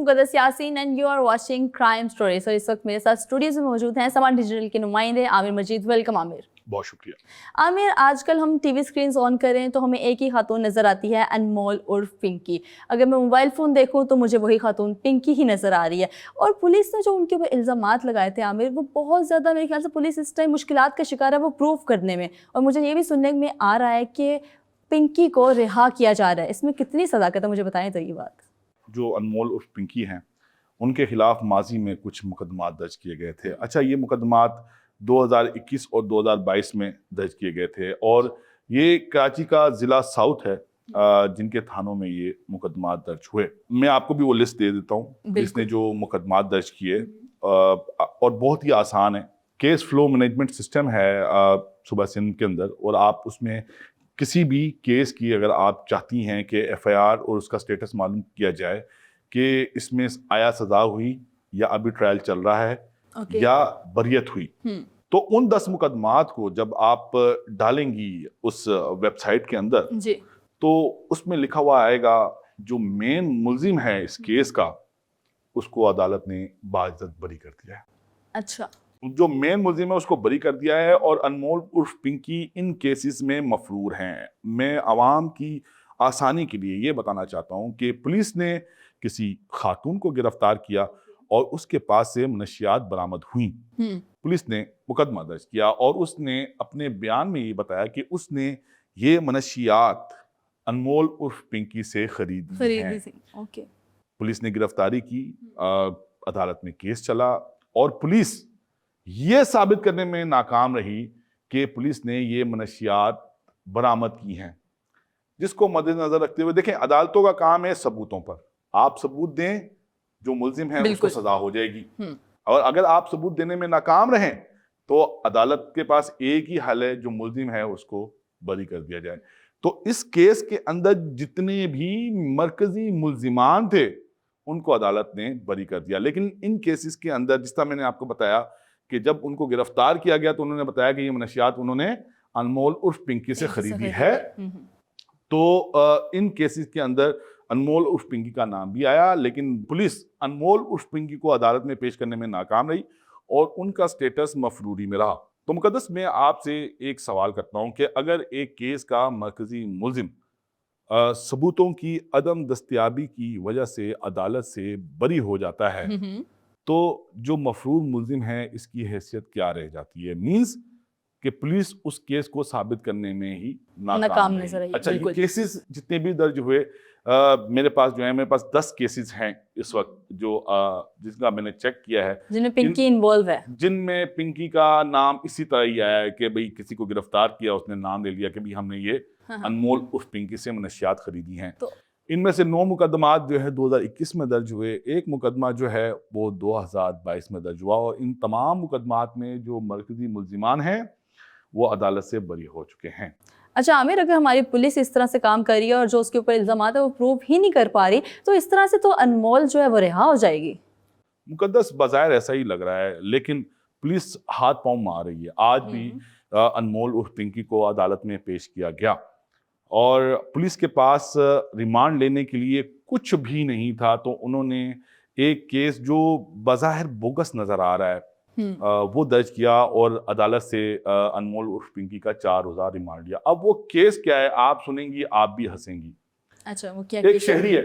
मुकद्दस Yasin and you are watching crime story. So इस वक्त मेरे साथ स्टूडियोज में मौजूद हैं समान डिजिटल के नुमाइंदे आमिर मजीद। वेलकम आमिर। बहुत शुक्रिया। आमिर, आजकल हम टीवी स्क्रीन ऑन करें तो हमें एक ही खातून नज़र आती है, अनमोल उर्फ पिंकी। अगर मैं मोबाइल फ़ोन देखूं तो मुझे वही खातून पिंकी ही नज़र आ रही है। और पुलिस ने जो उनके ऊपर इल्ज़ामात लगाए थे आमिर, वो बहुत ज़्यादा, मेरे ख्याल से पुलिस इस टाइम मुश्किलात का शिकार है वो प्रूव करने में। और मुझे ये भी सुनने में आ रहा है कि पिंकी को रिहा किया जा रहा है। इसमें कितनी सदाकत है, मुझे बताएं तो ये बात। जो अनमोल उर्फ पिंकी हैं, उनके खिलाफ माजी में कुछ मुकदमात दर्ज किए गए थे। अच्छा, ये मुकदमात 2021 और 2022 में दर्ज किए गए थे और ये कराची का ज़िला साउथ है जिनके थानों में ये मुकदमात दर्ज हुए। मैं आपको भी वो लिस्ट दे देता हूँ जिसने जो मुकदमात दर्ज किए, और बहुत ही आसान है। केस फ्लो मैनेजमेंट सिस्टम है सूबा सिंध के अंदर, और आप उसमें किसी भी केस की अगर आप चाहती हैं कि एफआईआर और उसका स्टेटस मालूम किया जाए कि इसमें आया सजा हुई या अभी ट्रायल चल रहा है या बरियत हुई, तो उन 10 मुकदमात को जब आप डालेंगी उस वेबसाइट के अंदर जी, तो उसमें लिखा हुआ आएगा जो मेन मुल्जिम है इस केस का, उसको अदालत ने बाइज्जत बरी कर दिया है। अच्छा, जो मेन मुल्जिम है उसको बरी कर दिया है और अनमोल उर्फ पिंकी इन केसेस में मफरूर हैं। मैं आवाम की आसानी के लिए ये बताना चाहता हूँ कि पुलिस ने किसी खातून को गिरफ्तार किया और उसके पास से मनशियात बरामद हुई। पुलिस ने मुकदमा दर्ज किया और उसने अपने बयान में ये बताया कि उसने ये मनशियात अनमोल उर्फ पिंकी से खरीदी हैं। ओके। पुलिस ने गिरफ्तारी की, अदालत में केस चला और पुलिस ये साबित करने में नाकाम रही कि पुलिस ने ये मनशियात बरामद की हैं, जिसको मद्देनजर रखते हुए देखें, अदालतों का काम है सबूतों पर। आप सबूत दें, जो मुल्जिम है उसको सजा हो जाएगी। और अगर आप सबूत देने में नाकाम रहें तो अदालत के पास एक ही हल है, जो मुल्जिम है उसको बरी कर दिया जाए। तो इस केस के अंदर जितने भी मरकजी मुल्जिमान थे उनको अदालत ने बरी कर दिया। लेकिन इन केसेस के अंदर, जिस तरह मैंने आपको बताया कि जब उनको गिरफ्तार किया गया तो उन्होंने बताया कि ये मनशियात उन्होंने अनमोल उर्फ पिंकी से खरीदी है। तो इन केसेस के अंदर अनमोल उर्फ पिंकी का नाम भी आया, लेकिन पुलिस अनमोल उर्फ पिंकी को अदालत में पेश करने में नाकाम रही और उनका स्टेटस मफरूरी में रहा। तो मुकद्दस, मैं आपसे एक सवाल करता हूं कि अगर एक केस का मरकजी मुल्जिम सबूतों की अदम दस्तयाबी की वजह से अदालत से बरी हो जाता है, तो जो मफरूर मुल्जिम है इसकी हैसियत क्या रह जाती है? मींस कि पुलिस उस केस को साबित करने में ही नाकाम नजर आई। अच्छा, ये केसेस जितने भी दर्ज हुए, मेरे पास जो है, मेरे पास 10 केसेस हैं इस वक्त जो जिसका मैंने चेक किया है, जिनमें पिंकी इन्वॉल्व है, जिनमें पिंकी का नाम इसी तरह ही आया है कि भाई किसी को गिरफ्तार किया, उसने नाम ले लिया कि भाई हमने ये अनमोल उर्फ पिंकी से मनशियात खरीदी हैं। तो इनमें से 9 मुकदमात जो है 2021 में दर्ज हुए, एक मुकदमा जो है वो 2022 में दर्ज हुआ, और इन तमाम मुकदमात में जो मरकजी मुल्जिमान हैं वो अदालत से बरी हो चुके हैं। अच्छा आमिर, अगर हमारी पुलिस इस तरह से काम कर रही है और जो उसके ऊपर इल्जामात है वो प्रूव ही नहीं कर पा रही, तो इस तरह से तो अनमोल जो है वो रिहा हो जाएगी। मुकद्दस, बाज़ाहिर ऐसा ही लग रहा है, लेकिन पुलिस हाथ पांव मार रही है। आज भी अनमोल उर्फ पिंकी को अदालत में पेश किया गया और पुलिस के पास रिमांड लेने के लिए कुछ भी नहीं था, तो उन्होंने एक केस जो बाज़ाहिर बोगस नजर आ रहा है वो दर्ज किया और अदालत से अनमोल उर्फ पिंकी का 4 रोज़ा रिमांड लिया। अब वो केस क्या है आप सुनेंगी, आप भी हंसेंगी। अच्छा, वो क्या? एक शहरी है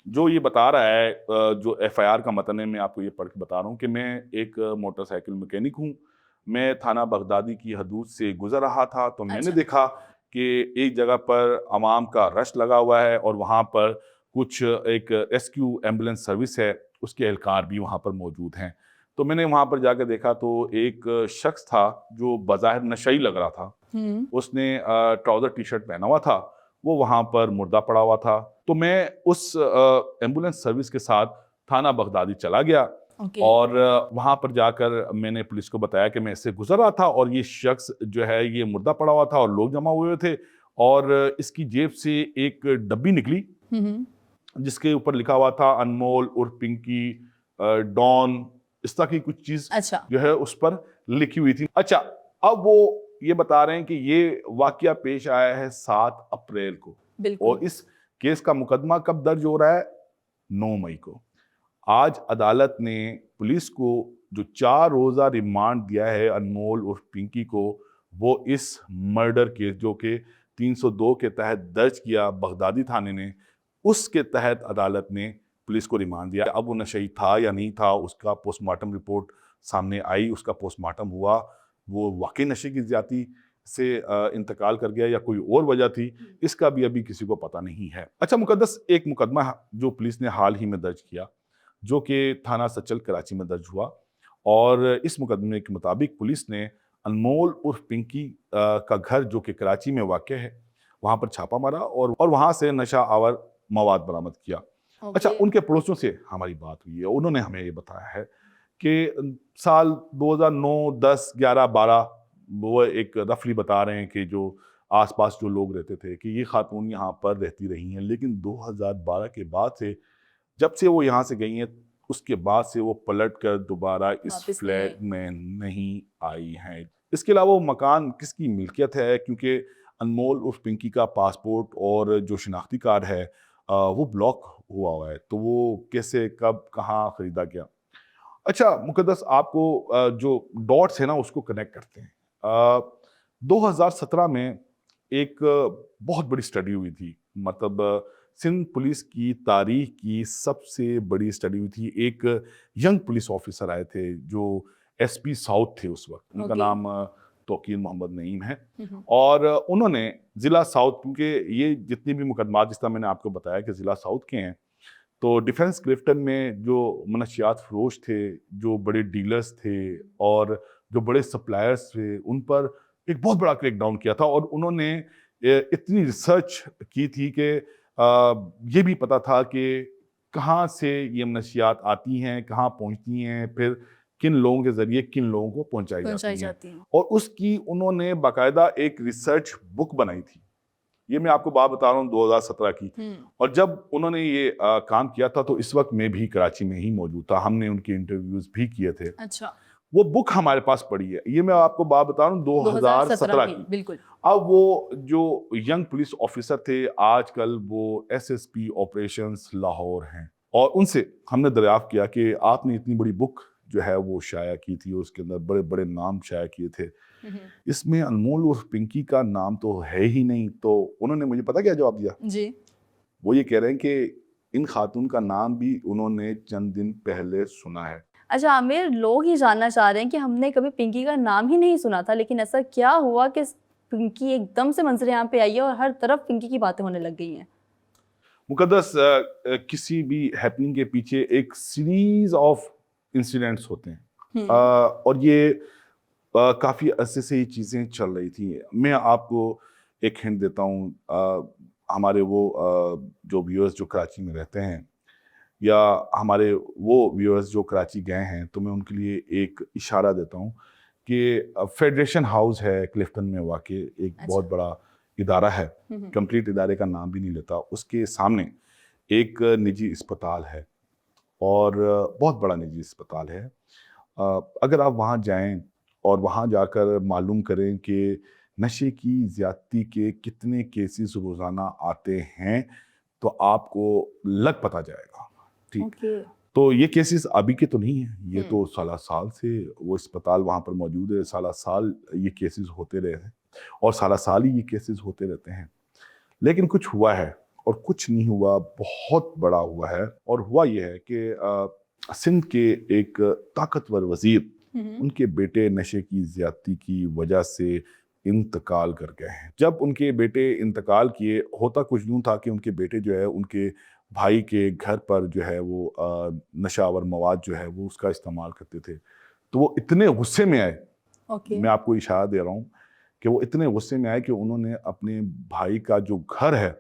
जो ये बता रहा है, जो एफआईआर का मतन है, मैं आपको ये पढ़ के बता रहा हूँ कि मैं एक मोटरसाइकिल मैकेनिक हूँ। मैं थाना बगदादी की हदूद से गुजर रहा था तो मैंने देखा कि एक जगह पर अवाम का रश लगा हुआ है और वहाँ पर कुछ एक रेस्क्यू एम्बुलेंस सर्विस है, उसके एहलकार भी वहाँ पर मौजूद हैं। तो मैंने वहाँ पर जाकर देखा तो एक शख्स था जो बाज़ाहिर नशई लग रहा था। उसने ट्राउज़र टी शर्ट पहना हुआ था, वो वहाँ पर मुर्दा पड़ा हुआ था। तो मैं उस एम्बुलेंस सर्विस के साथ थाना बगदादी चला गया और वहाँ पर जाकर मैंने पुलिस को बताया कि मैं इससे गुजर रहा था और ये शख्स जो है ये मुर्दा पड़ा हुआ था और लोग जमा हुए थे और इसकी जेब से एक डब्बी निकली जिसके ऊपर लिखा हुआ था अनमोल उर्फ पिंकी डॉन, इस तरह की कुछ चीज जो है उस पर लिखी हुई थी। अच्छा, अब वो ये बता रहे हैं कि ये वाकया पेश आया है 7 अप्रैल को और इस केस का मुकदमा कब दर्ज हो रहा है? 9 मई को। आज अदालत ने पुलिस को जो 4 रोज़ा रिमांड दिया है अनमोल उर्फ पिंकी को, वो इस मर्डर केस जो कि 302 के तहत दर्ज किया बगदादी थाने ने, उसके तहत अदालत ने पुलिस को रिमांड दिया। अब वो नशेई था या नहीं था, उसका पोस्टमार्टम रिपोर्ट सामने आई, उसका पोस्टमार्टम हुआ, वो वाकई नशे की ज़्यादती से इंतकाल कर गया या कोई और वजह थी, इसका भी अभी किसी को पता नहीं है। अच्छा मुकद्दस, एक मुकदमा जो पुलिस ने हाल ही में दर्ज किया, जो कि थाना सचल कराची में दर्ज हुआ, और इस मुकदमे के मुताबिक पुलिस ने अनमोल उर्फ पिंकी का घर जो कि कराची में वाक़ है, वहाँ पर छापा मारा और वहाँ से नशा आवर मवाद बरामद किया। अच्छा, उनके पड़ोसियों से हमारी बात हुई है, उन्होंने हमें ये बताया है कि साल 2009, 10, 11, 12 वो एक रफली बता रहे हैं कि जो आसपास जो लोग रहते थे कि ये खातून यहाँ पर रहती रही हैं, लेकिन 2012 के बाद से, जब से वो यहाँ से गई हैं, उसके बाद से वो पलट कर दोबारा इस फ्लैट में नहीं आई हैं। इसके अलावा वो मकान किसकी मिल्कियत है, क्योंकि अनमोल उर्फ पिंकी का पासपोर्ट और जो शिनाख्ती कार्ड है वो ब्लॉक हुआ है, तो वो कैसे, कब, कहाँ खरीदा गया। अच्छा मुकद्दस, आपको जो डॉट्स है ना उसको कनेक्ट करते हैं। 2017 में एक बहुत बड़ी स्टडी हुई थी, मतलब सिंध पुलिस की तारीख की सबसे बड़ी स्टडी हुई थी। एक यंग पुलिस ऑफिसर आए थे जो एसपी साउथ थे उस वक्त, उनका नाम तोकीर मोहम्मद नईम है, और उन्होंने ज़िला साउथ, क्योंकि ये जितनी भी मुकदमात जिस तरह मैंने आपको बताया कि ज़िला साउथ के हैं, तो डिफेंस क्लिफ्टन में जो मनशियात फरोश थे, जो बड़े डीलर्स थे और जो बड़े सप्लायर्स थे, उन पर एक बहुत बड़ा क्रैकडाउन किया था, और उन्होंने इतनी रिसर्च की थी कि ये भी पता था कि कहाँ से ये मनशियात आती हैं, कहाँ पहुँचती हैं, फिर किन लोगों के ज़रिए किन लोगों को पहुँचाई जाती हैं। और उसकी उन्होंने बाकायदा एक रिसर्च बुक बनाई थी। ये मैं आपको बात बता रहा हूँ 2017 की। और जब उन्होंने ये काम किया था, तो इस वक्त मैं भी कराची में ही मौजूद था, हमने उनके इंटरव्यूज भी किए थे। अच्छा, वो बुक हमारे पास पड़ी है, ये मैं आपको बात बता रहा हूँ 2017 की। बिल्कुल। अब वो जो यंग पुलिस ऑफिसर थे, आजकल वो एसएसपी ऑपरेशंस लाहौर हैं, और उनसे हमने दरियाफ्त किया कि आपने इतनी बड़ी बुक जो है वो शाया की थी, उसके अंदर बड़े बड़े नाम शाया किए थे, इसमें अनमोल उर्फ पिंकी का नाम तो है ही नहीं। तो उन्होंने मुझे पता क्या जवाब दिया जी, वो ये कह रहे हैं कि इन खातून का नाम भी उन्होंने चंद दिन पहले सुना है। अच्छा आमिर, लोग ही जानना चाह रहे हैं कि हमने कभी पिंकी का नाम ही नहीं सुना था, लेकिन ऐसा क्या हुआ कि पिंकी एकदम से मंजर यहाँ पे आई है और हर तरफ पिंकी की बातें होने लग गई हैं? मुकद्दस, किसी भी हैपनिंग के पीछे एक सीरीज ऑफ इंसिडेंट्स होते हैं, और ये काफ़ी अरसे से ये चीज़ें चल रही थी। मैं आपको एक हिंट देता हूँ, हमारे वो जो व्यूअर्स जो कराची में रहते हैं, या हमारे वो व्यूअर्स जो कराची गए हैं, तो मैं उनके लिए एक इशारा देता हूँ कि फेडरेशन हाउस है क्लिफ्टन में वाक़, एक बहुत बड़ा इदारा है, कंप्लीट इदारे का नाम भी नहीं लेता, उसके सामने एक निजी अस्पताल है, और बहुत बड़ा निजी अस्पताल है। अगर आप वहाँ जाएं और वहाँ जाकर मालूम करें कि नशे की ज़्यादती के कितने केसेस रोज़ाना आते हैं, तो आपको लग पता जाएगा। ठीक, तो ये केसेस अभी के तो नहीं हैं, ये तो साल से वो अस्पताल वहाँ पर मौजूद है, साल ये केसेस होते रहे हैं, और साल ही ये केसेस होते रहते हैं। लेकिन कुछ हुआ है, और कुछ नहीं हुआ, बहुत बड़ा हुआ है। और हुआ ये है कि सिंध के एक ताकतवर वजीर, उनके बेटे नशे की ज़्यादती की वजह से इंतकाल कर गए हैं। जब उनके बेटे इंतकाल किए, होता कुछ यूँ था कि उनके बेटे जो है उनके भाई के घर पर जो है वो नशावर मवाद जो है वो उसका इस्तेमाल करते थे। तो वो इतने गुस्से में आए, मैं आपको इशारा दे रहा हूँ कि वो इतने गुस्से में आए कि उन्होंने अपने भाई का जो घर है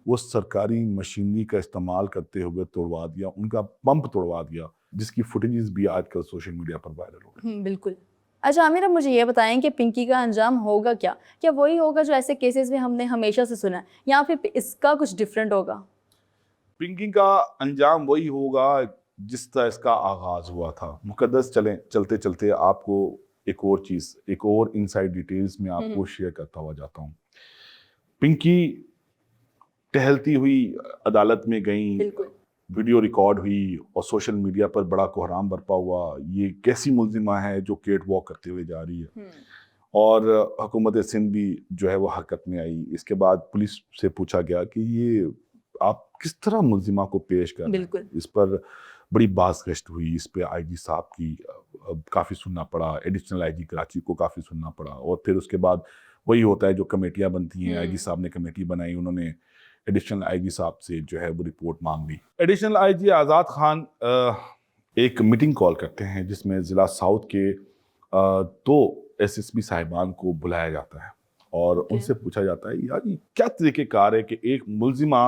वो सरकारी मशीनरी का इस्तेमाल करते हुए तोड़वा दिया, उनका पंप तोड़वा दिया, जिसकी फुटेजेस भी आजकल सोशल मीडिया पर वायरल हो रही है। बिल्कुल। अच्छा आमिर, अब मुझे ये बताएं कि पिंकी का अंजाम होगा क्या? क्या वही होगा जो ऐसे केसेस में हमने हमेशा से सुना है, या फिर इसका कुछ डिफरेंट होगा? पिंकी का अंजाम वही होगा जिस तरह इसका आगाज हुआ था। मुकद्दस, चलते चलते आपको एक और चीज़, एक और इनसाइड डिटेल्स में आपको शेयर करता हुआ जाता हूँ। पिंकी टहलती हुई अदालत में गई, वीडियो रिकॉर्ड हुई और सोशल मीडिया पर बड़ा कोहराम बरपा हुआ, ये कैसी मुल्जिमा है जो केट वॉक करते हुए जा रही है। और हुकूमत सिंध भी जो है वो हरकत में आई। इसके बाद पुलिस से पूछा गया कि ये आप किस तरह मुल्जिमा को पेश कर रहे हैं। बिल्कुल। इस पर बड़ी बात गश्त हुई, इस पे आईजी साहब की काफ़ी सुनना पड़ा, एडिशनल आईजी कराची को काफ़ी सुनना पड़ा। और फिर उसके बाद वही होता है जो कमेटियाँ बनती हैं, आईजी साहब ने कमेटी बनाई, उन्होंने एडिशनल आईजी साहब से जो है वो रिपोर्ट मांग ली। एडिशनल आईजी आज़ाद खान एक मीटिंग कॉल करते हैं जिसमें ज़िला साउथ के 2 एसएसपी साहिबान को बुलाया जाता है और उनसे पूछा जाता है यार ये क्या तरीक़ेकार है कि एक मुल्जिमा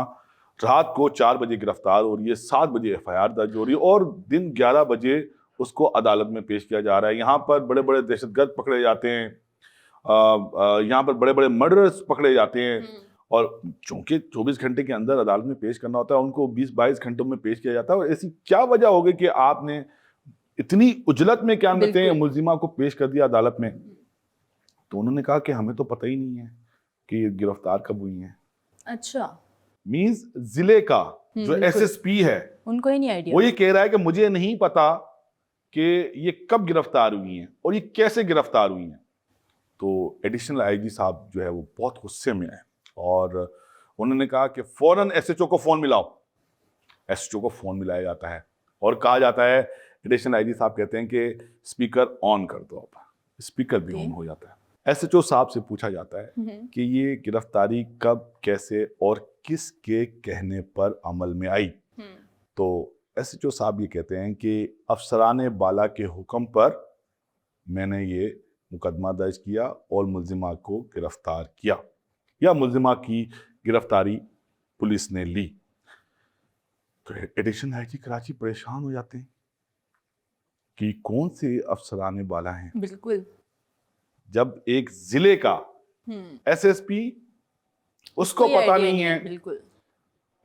रात को 4 बजे गिरफ्तार हो रही है, 7 बजे एफआईआर दर्ज हो रही है और दिन 11 बजे उसको अदालत में पेश किया जा रहा है। यहाँ पर बड़े बड़े दहशतगर्द पकड़े जाते हैं, यहाँ पर बड़े बड़े मर्डरर्स पकड़े जाते हैं और चूंकि 24 घंटे के अंदर अदालत में पेश करना होता है, उनको 20-22 घंटों में पेश किया जाता है। और ऐसी क्या वजह होगी कि आपने इतनी उजलत में क्या कहते हैं मुल्जिमा को पेश कर दिया अदालत में? तो उन्होंने कहा कि हमें तो पता ही नहीं है कि गिरफ्तार कब हुई है। अच्छा, मींस जिले का जो एसएसपी है उनको ही नहीं आइडिया, वो ये कह रहा है कि मुझे नहीं पता कि ये कब गिरफ्तार हुई हैं और ये कैसे गिरफ्तार हुई हैं। तो एडिशनल आईजी साहब जो है वो बहुत गुस्से में आए और उन्होंने कहा कि फौरन एसएचओ को फोन मिलाओ। एसएचओ को फोन मिलाया जाता है और कहा जाता है, एडिशनल आईजी साहब कहते हैं कि स्पीकर ऑन कर दो। अब स्पीकर भी ऑन हो जाता है। एसएचओ साहब से पूछा जाता है कि ये गिरफ्तारी कब, कैसे और किसके कहने पर अमल में आई। तो एसएचओ साहब ये कहते हैं कि अफसराने बाला के हुक्म पर मैंने ये मुकदमा दर्ज किया और मुल्जिमा को गिरफ्तार किया, या मुल्जिमा की गिरफ्तारी पुलिस ने ली। तो एडिशनल आईजी कराची परेशान हो जाते हैं कि कौन से अफसराने बाला हैं। बिल्कुल, जब एक जिले का एसएसपी उसको पता नहीं है। बिल्कुल।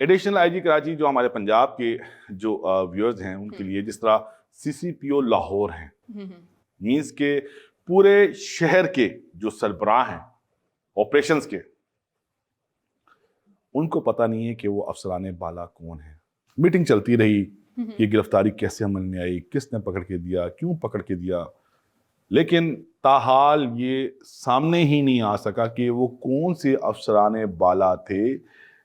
एडिशनल आईजी कराची जो हमारे पंजाब के जो व्यूअर्स हैं उनके लिए जिस तरह सीसीपीओ लाहौर हैं, मींस के पूरे शहर के जो सरबराह हैं ऑपरेशंस के, उनको पता नहीं है कि वो अफसराने बाला कौन है। मीटिंग चलती रही, ये गिरफ्तारी कैसे अमल में आई, किसने पकड़ के दिया, क्यों पकड़ के दिया, लेकिन ताहाल ये सामने ही नहीं आ सका कि वो कौन से अफसराने बाला थे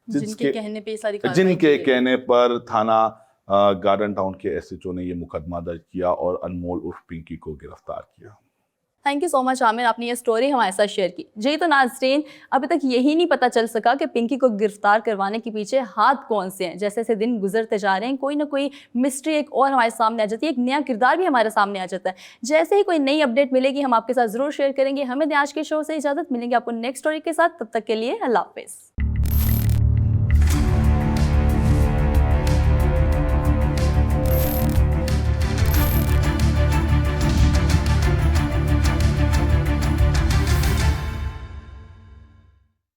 जिनके कहने पे सारी जिनके कहने पर थाना गार्डन टाउन के एसएचओ ने ये मुकदमा दर्ज किया और अनमोल उर्फ पिंकी को गिरफ्तार किया। Thank you so much Aamir, आपने ये स्टोरी हमारे साथ शेयर की। जी तो नाज़रीन, अभी तक यही नहीं पता चल सका कि पिंकी को गिरफ्तार करवाने के पीछे हाथ कौन से हैं। जैसे जैसे दिन गुजरते जा रहे हैं, कोई ना कोई मिस्ट्री एक और हमारे सामने आ जाती है, एक नया किरदार भी हमारे सामने आ जाता है। जैसे ही कोई नई अपडेट मिलेगी हम आपके साथ ज़रूर शेयर करेंगे। हमें आज के शो से इजाज़त, मिलेंगे आपको नेक्स्ट स्टोरी के साथ। तब तक के लिए अल्लाह हाफिज़।